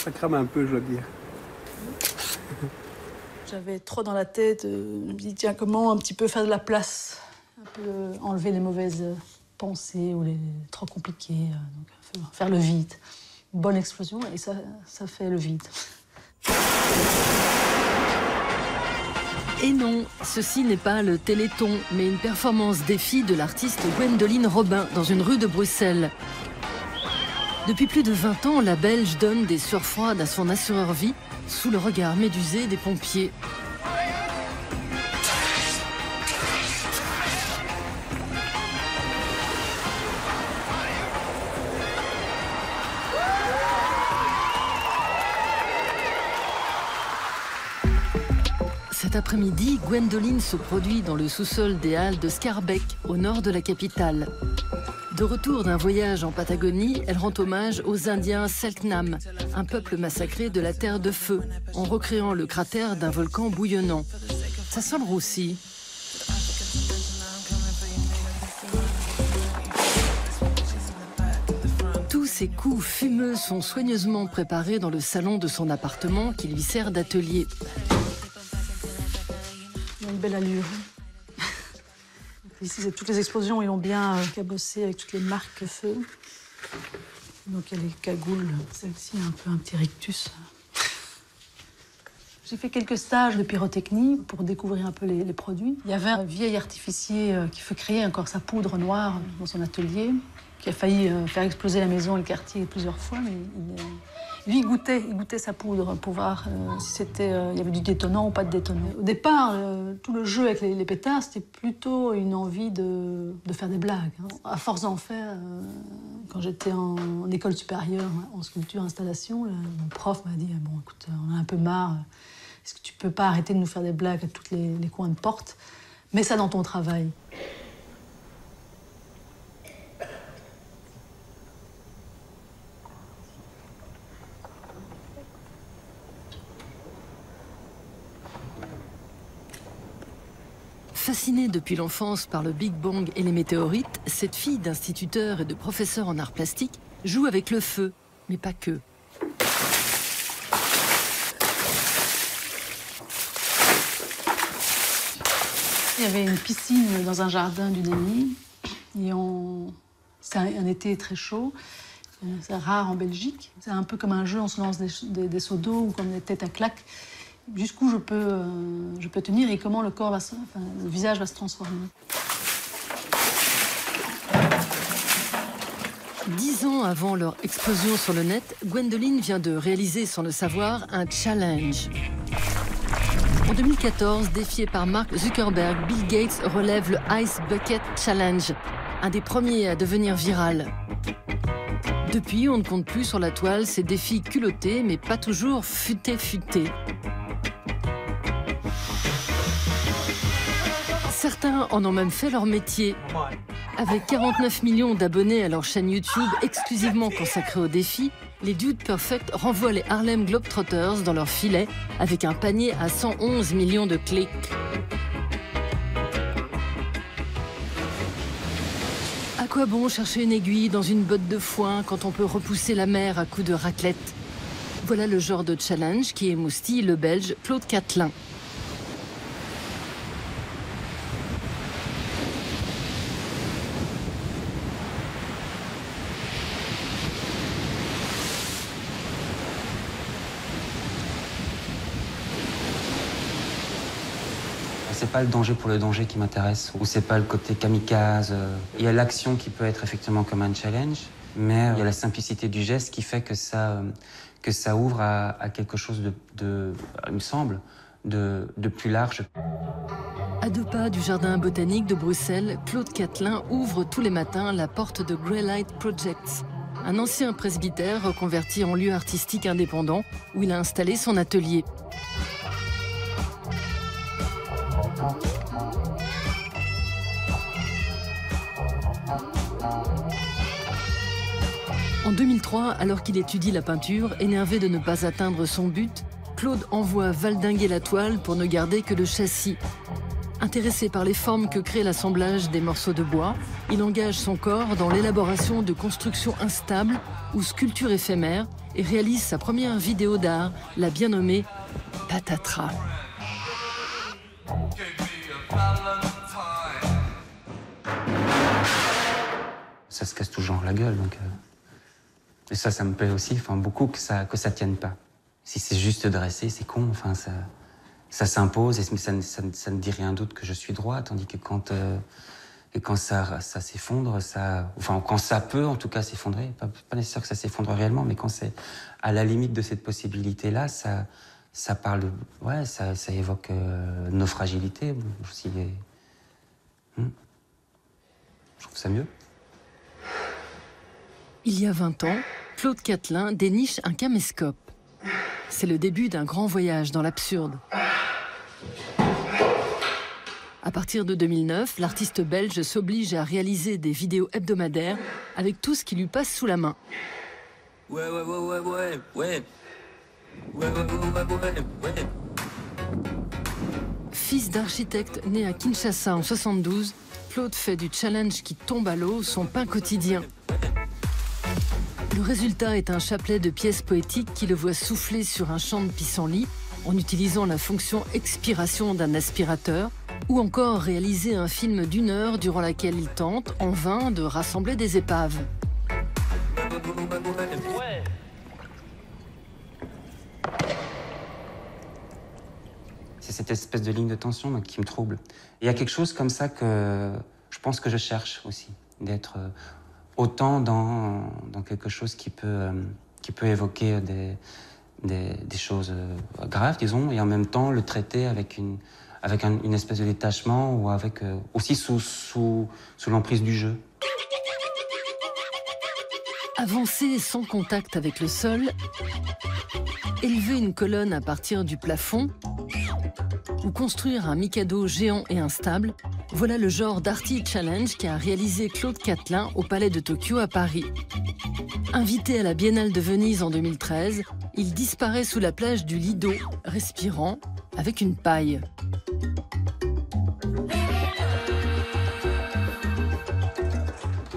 ça crame un peu, je dois dire. J'avais trop dans la tête, je me dis tiens, comment un petit peu faire de la place, un peu enlever les mauvaises pensées ou les trop compliquées, donc faire le vide. Une bonne explosion et ça fait le vide. Et non, ceci n'est pas le Téléthon, mais une performance défi de l'artiste Gwendoline Robin dans une rue de Bruxelles. Depuis plus de 20 ans, la Belge donne des sueurs froides à son assureur vie sous le regard médusé des pompiers. Cet après-midi, Gwendoline se produit dans le sous-sol des Halles de Schaerbeek, au nord de la capitale. De retour d'un voyage en Patagonie, elle rend hommage aux Indiens Selknam, un peuple massacré de la Terre de Feu, en recréant le cratère d'un volcan bouillonnant. Ça sent le roussi. Tous ces coups fumeux sont soigneusement préparés dans le salon de son appartement qui lui sert d'atelier. Il y a une belle allure. Ici, toutes les explosions, ils l'ont bien cabossé avec toutes les marques feu. Donc il y a les cagoules. Celle-ci a un peu un petit rictus. J'ai fait quelques stages de pyrotechnie pour découvrir un peu les produits. Il y avait un vieil artificier qui fait créer encore sa poudre noire dans son atelier, qui a failli faire exploser la maison et le quartier plusieurs fois. Mais lui, il goûtait sa poudre pour voir si il y avait du détonnant ou pas de détonnant. Au départ, tout le jeu avec les pétards, c'était plutôt une envie de faire des blagues. À force d'en faire, quand j'étais en école supérieure, en sculpture installation, mon prof m'a dit « Bon, écoute, on a un peu marre. Est-ce que tu peux pas arrêter de nous faire des blagues à tous les coins de porte? Mets ça dans ton travail. » Fascinée depuis l'enfance par le Big Bang et les météorites, cette fille d'instituteur et de professeur en arts plastiques joue avec le feu, mais pas que. Il y avait une piscine dans un jardin du Déni. C'est un été très chaud. C'est rare en Belgique. C'est un peu comme un jeu, on se lance des seaux d'eau ou comme des têtes à claques. Jusqu'où je peux tenir et comment le visage va se transformer. 10 ans avant leur explosion sur le net, Gwendoline vient de réaliser, sans le savoir, un challenge. En 2014, défié par Mark Zuckerberg, Bill Gates relève le Ice Bucket Challenge, un des premiers à devenir viral. Depuis, on ne compte plus sur la toile ces défis culottés, mais pas toujours futés. Certains en ont même fait leur métier. Avec 49 millions d'abonnés à leur chaîne YouTube exclusivement consacrée au défi, les Dude Perfect renvoient les Harlem Globetrotters dans leur filet avec un panier à 111 millions de clics. À quoi bon chercher une aiguille dans une botte de foin quand on peut repousser la mer à coups de raclette? Voilà le genre de challenge qui émoustille le Belge Claude Catelin. C'est pas le danger pour le danger qui m'intéresse, ou c'est pas le côté kamikaze. Il y a l'action qui peut être effectivement comme un challenge, mais il y a la simplicité du geste qui fait que ça ouvre à quelque chose il me semble, de plus large. À 2 pas du jardin botanique de Bruxelles, Claude Catelin ouvre tous les matins la porte de Greylight Projects, un ancien presbytère reconverti en lieu artistique indépendant où il a installé son atelier. En 2003, alors qu'il étudie la peinture, énervé de ne pas atteindre son but, Claude envoie valdinguer la toile pour ne garder que le châssis. Intéressé par les formes que crée l'assemblage des morceaux de bois, il engage son corps dans l'élaboration de constructions instables ou sculptures éphémères et réalise sa première vidéo d'art, la bien nommée Patatras. Ça se casse tout genre la gueule, donc... Et ça me plaît aussi, enfin, beaucoup que ça tienne pas. Si c'est juste dressé, c'est con, enfin, ça s'impose, mais ça ne dit rien d'autre que je suis droit, tandis que quand ça s'effondre, enfin, quand ça peut en tout cas s'effondrer, pas nécessaire que ça s'effondre réellement, mais quand c'est à la limite de cette possibilité-là, ça parle, ouais, ça évoque nos fragilités aussi. Je trouve ça mieux. Il y a 20 ans, Claude Catelin déniche un caméscope. C'est le début d'un grand voyage dans l'absurde. À partir de 2009, l'artiste belge s'oblige à réaliser des vidéos hebdomadaires avec tout ce qui lui passe sous la main. Fils d'architecte né à Kinshasa en 72, Claude fait du challenge qui tombe à l'eau son pain quotidien. Le résultat est un chapelet de pièces poétiques qui le voit souffler sur un champ de pissenlit en utilisant la fonction expiration d'un aspirateur, ou encore réaliser un film d'1 heure durant laquelle il tente, en vain, de rassembler des épaves. C'est cette espèce de ligne de tension qui me trouble. Il y a quelque chose comme ça que je pense que je cherche aussi, d'être autant dans quelque chose qui peut évoquer des choses graves, disons, et en même temps le traiter avec une espèce de détachement ou avec aussi sous l'emprise du jeu. Avancer sans contact avec le sol, élever une colonne à partir du plafond ou construire un Mikado géant et instable, voilà le genre d'Arty Challenge qu'a réalisé Claude Catelin au Palais de Tokyo à Paris. Invité à la Biennale de Venise en 2013, il disparaît sous la plage du Lido, respirant avec une paille.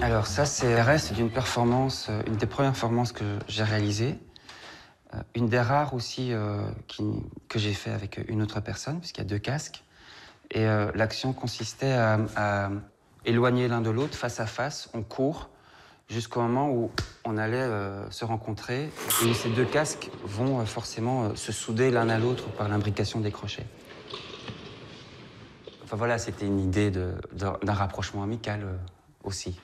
Alors ça, c'est le reste d'une performance, une des premières performances que j'ai réalisées. Une des rares aussi que j'ai fait avec une autre personne, puisqu'il y a 2 casques. Et l'action consistait à éloigner l'un de l'autre, face à face, on court, jusqu'au moment où on allait se rencontrer. Et ces 2 casques vont forcément se souder l'un à l'autre par l'imbrication des crochets. Enfin voilà, c'était une idée d'un rapprochement amical aussi.